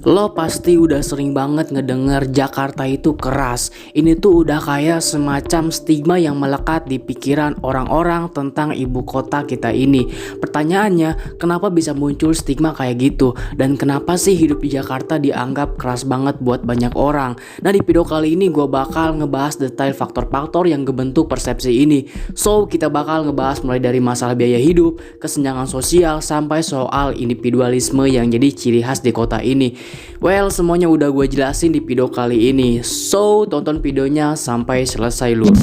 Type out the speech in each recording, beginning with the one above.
Lo pasti udah sering banget ngedenger Jakarta itu keras. Ini tuh udah kayak semacam stigma yang melekat di pikiran orang-orang tentang ibu kota kita ini. Pertanyaannya, kenapa bisa muncul stigma kayak gitu? Dan kenapa sih hidup di Jakarta dianggap keras banget buat banyak orang? Nah, di video kali ini gue bakal ngebahas detail faktor-faktor yang ngebentuk persepsi ini. So, kita bakal ngebahas mulai dari masalah biaya hidup, kesenjangan sosial, sampai soal individualisme yang jadi ciri khas di kota ini. Well, semuanya udah gue jelasin di video kali ini. So, tonton videonya sampai selesai lur.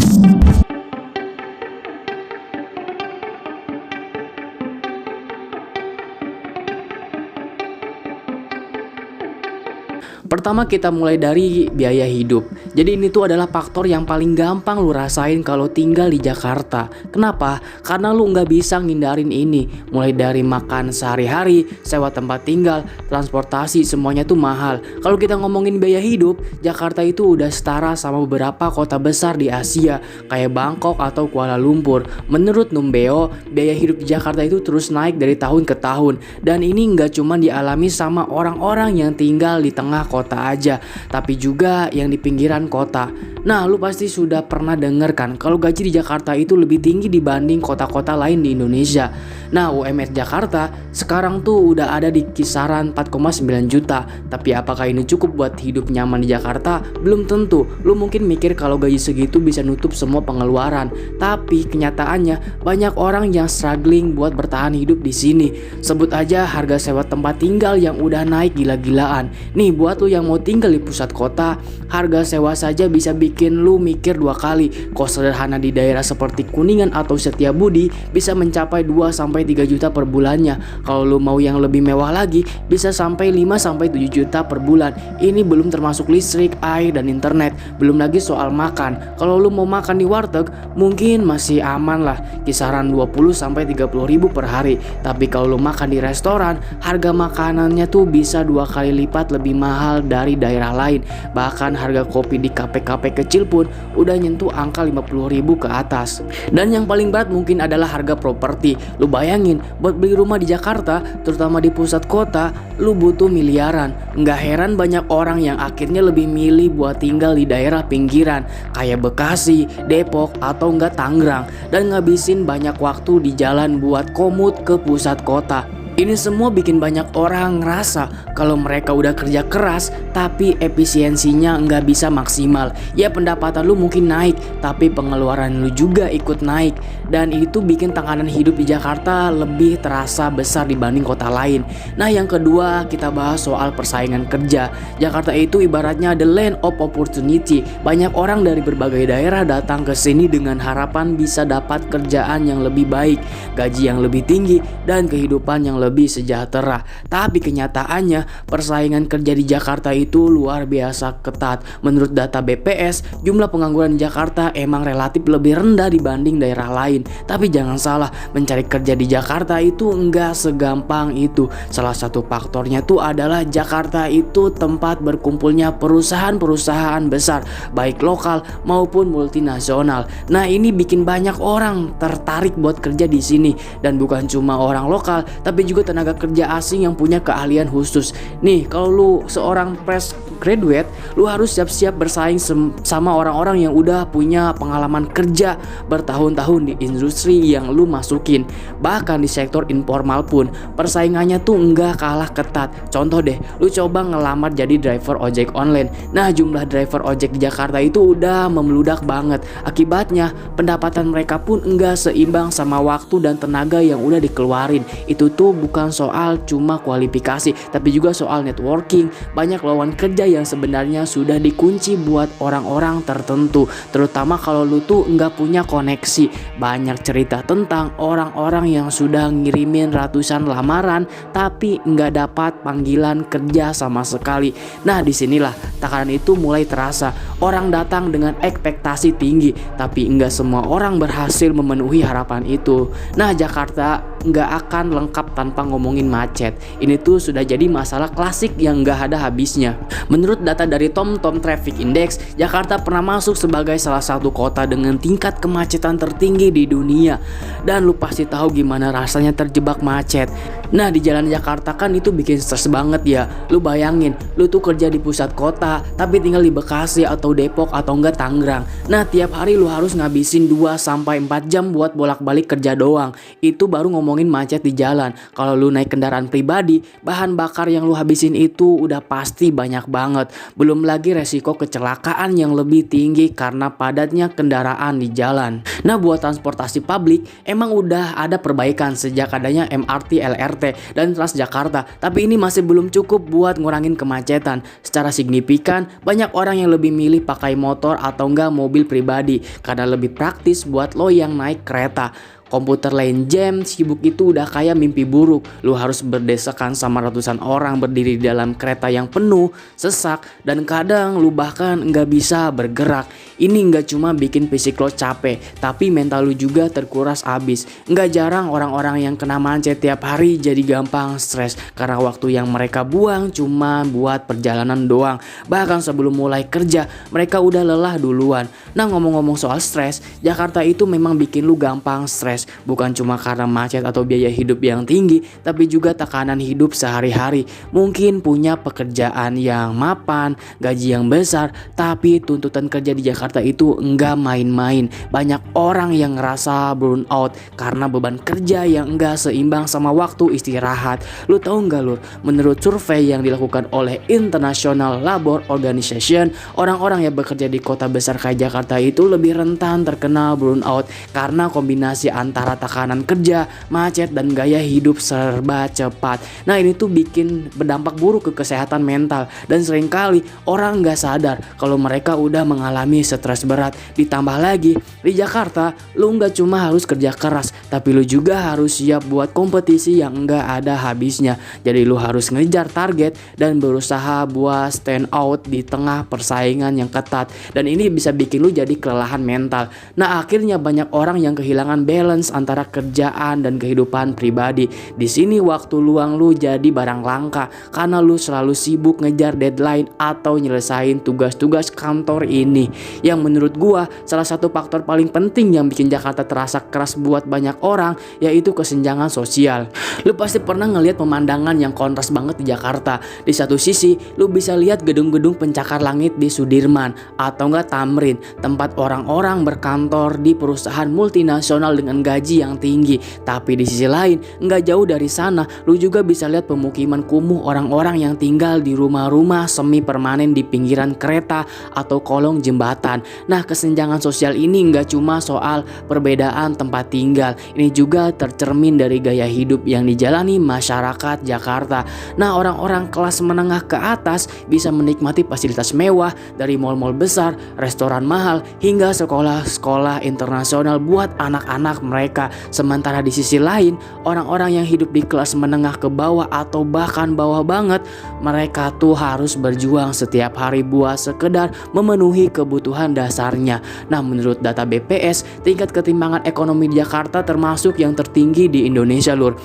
Pertama kita mulai dari biaya hidup. Jadi ini tuh adalah faktor yang paling gampang lu rasain kalau tinggal di Jakarta. Kenapa? Karena lu nggak bisa ngindarin ini. Mulai dari makan sehari-hari, sewa tempat tinggal, transportasi, semuanya tuh mahal. Kalau kita ngomongin biaya hidup, Jakarta itu udah setara sama beberapa kota besar di Asia kayak Bangkok atau Kuala Lumpur. Menurut Numbeo, biaya hidup di Jakarta itu terus naik dari tahun ke tahun. Dan ini nggak cuma dialami sama orang-orang yang tinggal di tengah kota aja, tapi juga yang di pinggiran kota. Nah, lu pasti sudah pernah denger kan kalau gaji di Jakarta itu lebih tinggi dibanding kota-kota lain di Indonesia. Nah, UMR Jakarta sekarang tuh udah ada di kisaran 4,9 juta. Tapi apakah ini cukup buat hidup nyaman di Jakarta? Belum tentu. Lu mungkin mikir kalau gaji segitu bisa nutup semua pengeluaran. Tapi kenyataannya banyak orang yang struggling buat bertahan hidup di sini. Sebut aja harga sewa tempat tinggal yang udah naik gila-gilaan. Nih, buat lu yang mau tinggal di pusat kota, harga sewa saja bisa bikin lu mikir dua kali. Kos sederhana di daerah seperti Kuningan atau Setiabudi bisa mencapai 2-3 juta per bulannya. Kalau lu mau yang lebih mewah lagi, bisa sampai 5-7 juta per bulan. Ini belum termasuk listrik, air, dan internet. Belum lagi soal makan. Kalau lu mau makan di warteg, mungkin masih aman lah, kisaran 20-30 ribu per hari. Tapi kalau lu makan di restoran, harga makanannya tuh bisa 2 kali lipat lebih mahal dari daerah lain. Bahkan harga kopi di kafe-kafe kecil pun udah nyentuh angka 50 ribu ke atas. Dan yang paling berat mungkin adalah harga properti. Lu bayangin, buat beli rumah di Jakarta, terutama di pusat kota, lu butuh miliaran. Nggak heran banyak orang yang akhirnya lebih milih buat tinggal di daerah pinggiran kayak Bekasi, Depok, atau enggak Tangerang, dan ngabisin banyak waktu di jalan buat komut ke pusat kota. Ini semua bikin banyak orang ngerasa kalau mereka udah kerja keras tapi efisiensinya nggak bisa maksimal. Ya, pendapatan lu mungkin naik tapi pengeluaran lu juga ikut naik. Dan itu bikin tekanan hidup di Jakarta lebih terasa besar dibanding kota lain. Nah, yang kedua kita bahas soal persaingan kerja. Jakarta itu ibaratnya the land of opportunity. Banyak orang dari berbagai daerah datang ke sini dengan harapan bisa dapat kerjaan yang lebih baik, gaji yang lebih tinggi, dan kehidupan yang lebih sejahtera. Tapi kenyataannya persaingan kerja di Jakarta itu luar biasa ketat. Menurut data BPS, jumlah pengangguran di Jakarta emang relatif lebih rendah dibanding daerah lain. Tapi jangan salah, mencari kerja di Jakarta itu enggak segampang itu. Salah satu faktornya tuh adalah Jakarta itu tempat berkumpulnya perusahaan-perusahaan besar, baik lokal maupun multinasional. Nah, ini bikin banyak orang tertarik buat kerja di sini. Dan bukan cuma orang lokal, tapi juga tenaga kerja asing yang punya keahlian khusus. Nih, kalau lu seorang fresh graduate, lu harus siap-siap bersaing sama orang-orang yang udah punya pengalaman kerja bertahun-tahun di industri yang lu masukin. Bahkan di sektor informal pun persaingannya tuh enggak kalah ketat. Contoh deh, lu coba ngelamar jadi driver ojek online. Nah, jumlah driver ojek di Jakarta itu udah memeludak banget. Akibatnya pendapatan mereka pun enggak seimbang sama waktu dan tenaga yang udah dikeluarin. Itu tuh bukan soal cuma kualifikasi, tapi juga soal networking. Banyak lowongan kerja yang sebenarnya sudah dikunci buat orang-orang tertentu, terutama kalau lu tuh nggak punya koneksi. Banyak cerita tentang orang-orang yang sudah ngirimin ratusan lamaran tapi nggak dapat panggilan kerja sama sekali. Nah, disinilah tekanan itu mulai terasa. Orang datang dengan ekspektasi tinggi, tapi nggak semua orang berhasil memenuhi harapan itu. Nah, Jakarta nggak akan lengkap tanpa ngomongin macet. Ini tuh sudah jadi masalah klasik yang nggak ada habisnya. Menurut data dari TomTom Traffic Index, Jakarta pernah masuk sebagai salah satu kota dengan tingkat kemacetan tertinggi di dunia. Dan lu pasti tahu gimana rasanya terjebak macet. Nah, di jalan Jakarta kan itu bikin stres banget ya. Lu bayangin, lu tuh kerja di pusat kota tapi tinggal di Bekasi atau Depok atau enggak Tangerang. Nah, tiap hari lu harus ngabisin 2 sampai 4 jam buat bolak-balik kerja doang. Itu baru ngomongin macet di jalan. Kalau lu naik kendaraan pribadi, bahan bakar yang lu habisin itu udah pasti banyak banget. Belum lagi resiko kecelakaan yang lebih tinggi karena padatnya kendaraan di jalan. Nah, buat transportasi publik emang udah ada perbaikan sejak adanya MRT, LRT dan Transjakarta, tapi ini masih belum cukup buat ngurangin kemacetan. Secara signifikan, banyak orang yang lebih milih pakai motor atau enggak mobil pribadi karena lebih praktis buat lo yang naik kereta. Komputer lain jam, sibuk itu udah kayak mimpi buruk. Lu harus berdesakan sama ratusan orang berdiri di dalam kereta yang penuh, sesak, dan kadang lu bahkan nggak bisa bergerak. Ini nggak cuma bikin fisik lo capek, tapi mental lu juga terkuras abis. Nggak jarang orang-orang yang kena macet tiap hari jadi gampang stres karena waktu yang mereka buang cuma buat perjalanan doang. Bahkan sebelum mulai kerja, mereka udah lelah duluan. Nah, ngomong-ngomong soal stres, Jakarta itu memang bikin lu gampang stres. Bukan cuma karena macet atau biaya hidup yang tinggi, tapi juga tekanan hidup sehari-hari. Mungkin punya pekerjaan yang mapan, gaji yang besar, tapi tuntutan kerja di Jakarta itu enggak main-main. Banyak orang yang ngerasa burn out karena beban kerja yang enggak seimbang sama waktu istirahat. Lu tahu enggak Lur, menurut survei yang dilakukan oleh International Labour Organization, orang-orang yang bekerja di kota besar kayak Jakarta itu lebih rentan terkena burn out karena kombinasi antara tekanan kerja, macet, dan gaya hidup serba cepat. Nah, ini tuh bikin berdampak buruk ke kesehatan mental. Dan seringkali orang nggak sadar kalau mereka udah mengalami stres berat. Ditambah lagi, di Jakarta lu nggak cuma harus kerja keras, tapi lu juga harus siap buat kompetisi yang nggak ada habisnya. Jadi lu harus ngejar target dan berusaha buat stand out di tengah persaingan yang ketat. Dan ini bisa bikin lu jadi kelelahan mental. Nah, akhirnya banyak orang yang kehilangan balance antara kerjaan dan kehidupan pribadi. Di sini waktu luang lu jadi barang langka karena lu selalu sibuk ngejar deadline atau nyelesain tugas-tugas kantor ini. Yang menurut gua salah satu faktor paling penting yang bikin Jakarta terasa keras buat banyak orang yaitu kesenjangan sosial. Lu pasti pernah ngelihat pemandangan yang kontras banget di Jakarta. Di satu sisi lu bisa lihat gedung-gedung pencakar langit di Sudirman atau enggak Tamrin, tempat orang-orang berkantor di perusahaan multinasional dengan gaji yang tinggi. Tapi di sisi lain, nggak jauh dari sana, lu juga bisa lihat pemukiman kumuh orang-orang yang tinggal di rumah-rumah semi permanen di pinggiran kereta atau kolong jembatan. Nah, kesenjangan sosial ini nggak cuma soal perbedaan tempat tinggal, ini juga tercermin dari gaya hidup yang dijalani masyarakat Jakarta. Nah, orang-orang kelas menengah ke atas bisa menikmati fasilitas mewah dari mal-mal besar, restoran mahal, hingga sekolah-sekolah internasional buat anak-anak mereka. Sementara di sisi lain, orang-orang yang hidup di kelas menengah ke bawah atau bahkan bawah banget, mereka tuh harus berjuang setiap hari buat sekedar memenuhi kebutuhan dasarnya. Nah, menurut data BPS, tingkat ketimpangan ekonomi di Jakarta termasuk yang tertinggi di Indonesia Lur.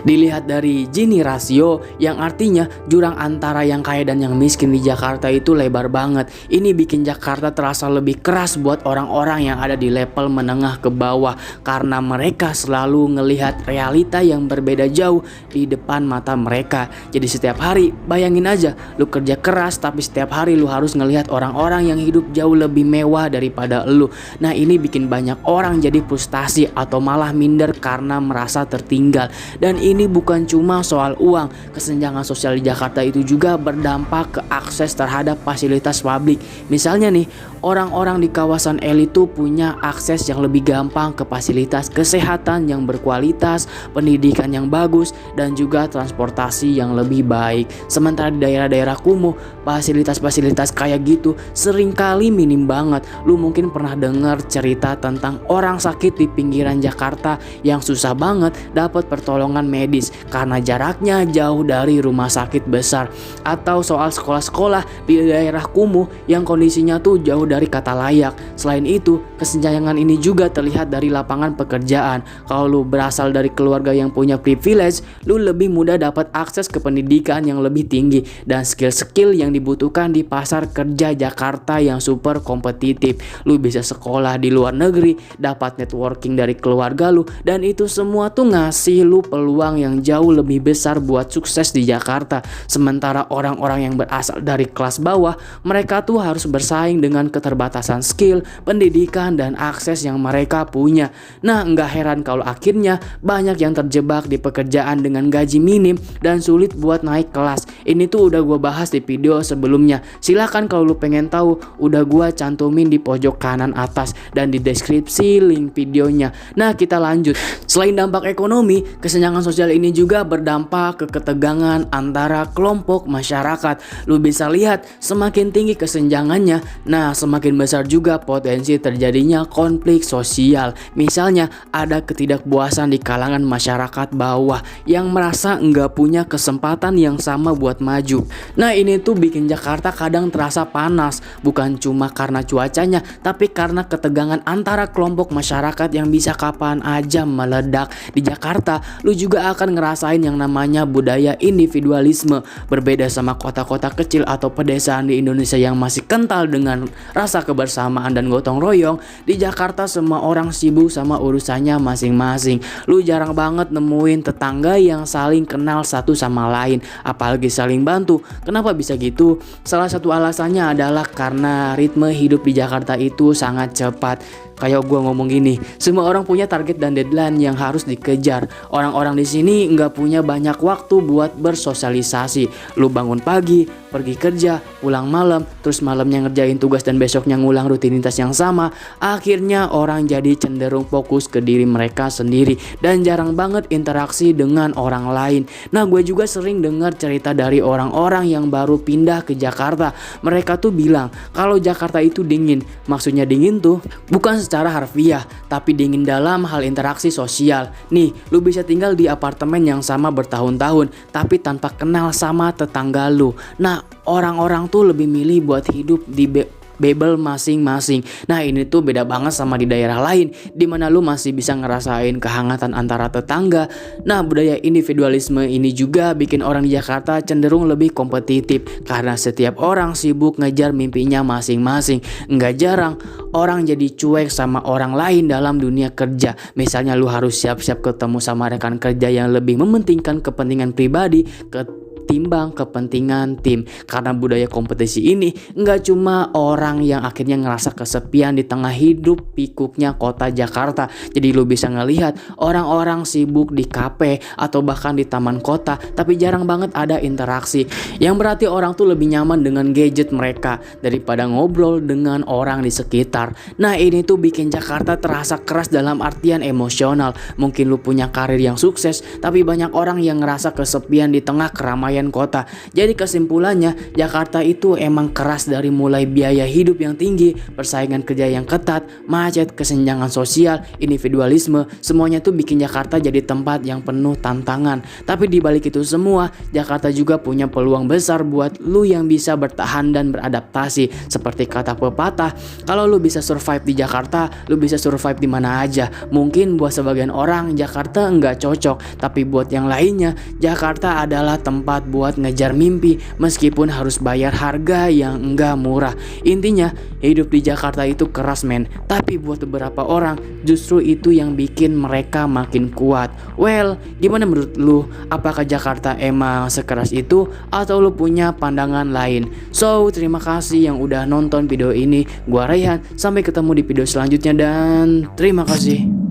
Dilihat dari Gini rasio, yang artinya jurang antara yang kaya dan yang miskin di Jakarta itu lebar banget. Ini bikin Jakarta terasa lebih keras buat orang-orang yang ada di level menengah ke bawah karena mereka selalu ngelihat realita yang berbeda jauh di depan mata mereka. Jadi setiap hari bayangin aja, lu kerja keras tapi setiap hari lu harus ngelihat orang-orang yang hidup jauh lebih mewah daripada lu. Nah, ini bikin banyak orang jadi frustasi atau malah minder karena merasa tertinggal. Dan ini bukan cuma soal uang, kesenjangan sosial di Jakarta itu juga berdampak ke akses terhadap fasilitas publik. Misalnya nih, orang-orang di kawasan elit itu punya akses yang lebih gampang ke fasilitas kesehatan yang berkualitas, pendidikan yang bagus, dan juga transportasi yang lebih baik. Sementara di daerah-daerah kumuh, fasilitas-fasilitas kayak gitu seringkali minim banget. Lu mungkin pernah dengar cerita tentang orang sakit di pinggiran Jakarta yang susah banget dapat pertolongan medis karena jaraknya jauh dari rumah sakit besar. Atau soal sekolah-sekolah di daerah kumuh yang kondisinya tuh jauh dari kata layak. Selain itu, kesenjangan ini juga terlihat dari lapangan pekerjaan. Kalau lu berasal dari keluarga yang punya privilege, lu lebih mudah dapat akses ke pendidikan yang lebih tinggi dan skill-skill yang dibutuhkan di pasar kerja Jakarta yang super kompetitif. Lu bisa sekolah di luar negeri, dapat networking dari keluarga lu, dan itu semua tuh ngasih lu peluang yang jauh lebih besar buat sukses di Jakarta. Sementara orang-orang yang berasal dari kelas bawah, mereka tuh harus bersaing dengan keterbatasan skill, pendidikan, dan akses yang mereka punya. Nah, nggak heran kalau akhirnya banyak yang terjebak di pekerjaan dengan gaji minim dan sulit buat naik kelas. Ini tuh udah gue bahas di video sebelumnya. Silahkan kalau lu pengen tahu, udah gue cantumin di pojok kanan atas dan di deskripsi link videonya. Nah, kita lanjut. Selain dampak ekonomi, kesenjangan sosial ini juga berdampak ke ketegangan antara kelompok masyarakat. Lu bisa lihat semakin tinggi kesenjangannya, nah semakin besar juga potensi terjadinya konflik sosial. Misalnya ada ketidakpuasan di kalangan masyarakat bawah yang merasa nggak punya kesempatan yang sama buat maju. Nah, ini tuh bikin Jakarta kadang terasa panas, bukan cuma karena cuacanya, tapi karena ketegangan antara kelompok masyarakat yang bisa kapan aja meledak. Di Jakarta, lu juga akan ngerasain yang namanya budaya individualisme. Berbeda sama kota-kota kecil atau pedesaan di Indonesia yang masih kental dengan rasa kebersamaan dan gotong royong, di Jakarta semua orang sibuk sama urusannya masing-masing. Lu jarang banget nemuin tetangga yang saling kenal satu sama lain, apalagi saling bantu. Kenapa bisa gitu? Salah satu alasannya adalah karena ritme hidup di Jakarta itu sangat cepat. Kayak gue ngomong gini, semua orang punya target dan deadline yang harus dikejar. Orang-orang di sini nggak punya banyak waktu buat bersosialisasi. Lu bangun pagi, pergi kerja, pulang malam, terus malamnya ngerjain tugas dan besoknya ngulang rutinitas yang sama. Akhirnya orang jadi cenderung fokus ke diri mereka sendiri dan jarang banget interaksi dengan orang lain. Nah, gue juga sering dengar cerita dari orang-orang yang baru pindah ke Jakarta. Mereka tuh bilang kalau Jakarta itu dingin. Maksudnya dingin tuh bukan secara harfiah, tapi dingin dalam hal interaksi sosial. Nih, lu bisa tinggal di apartemen yang sama bertahun-tahun, tapi tanpa kenal sama tetangga lu. Nah, orang-orang tuh lebih milih buat hidup di bubble masing-masing. Nah, ini tuh beda banget sama di daerah lain, dimana lu masih bisa ngerasain kehangatan antara tetangga. Nah, budaya individualisme ini juga bikin orang di Jakarta cenderung lebih kompetitif, karena setiap orang sibuk ngejar mimpinya masing-masing. Nggak jarang orang jadi cuek sama orang lain dalam dunia kerja. Misalnya lu harus siap-siap ketemu sama rekan kerja yang lebih mementingkan kepentingan pribadi ketimbang kepentingan tim. Karena budaya kompetisi ini nggak cuma orang yang akhirnya ngerasa kesepian di tengah hidup pikuknya kota Jakarta. Jadi lu bisa ngelihat orang-orang sibuk di kafe atau bahkan di taman kota, tapi jarang banget ada interaksi. Yang berarti orang tuh lebih nyaman dengan gadget mereka daripada ngobrol dengan orang di sekitar. Nah, ini tuh bikin Jakarta terasa keras dalam artian emosional. Mungkin lu punya karir yang sukses, tapi banyak orang yang ngerasa kesepian di tengah keramaian kota. Jadi kesimpulannya, Jakarta itu emang keras dari mulai biaya hidup yang tinggi, persaingan kerja yang ketat, macet, kesenjangan sosial, individualisme. Semuanya tuh bikin Jakarta jadi tempat yang penuh tantangan. Tapi di balik itu semua, Jakarta juga punya peluang besar buat lu yang bisa bertahan dan beradaptasi. Seperti kata pepatah, kalau lu bisa survive di Jakarta, lu bisa survive di mana aja. Mungkin buat sebagian orang Jakarta nggak cocok, tapi buat yang lainnya, Jakarta adalah tempat buat ngejar mimpi meskipun harus bayar harga yang enggak murah. Intinya, hidup di Jakarta itu keras men, tapi buat beberapa orang justru itu yang bikin mereka makin kuat. Well, gimana menurut lu? Apakah Jakarta emang sekeras itu atau lu punya pandangan lain? So, terima kasih yang udah nonton video ini. Gua Raihan, sampai ketemu di video selanjutnya dan terima kasih.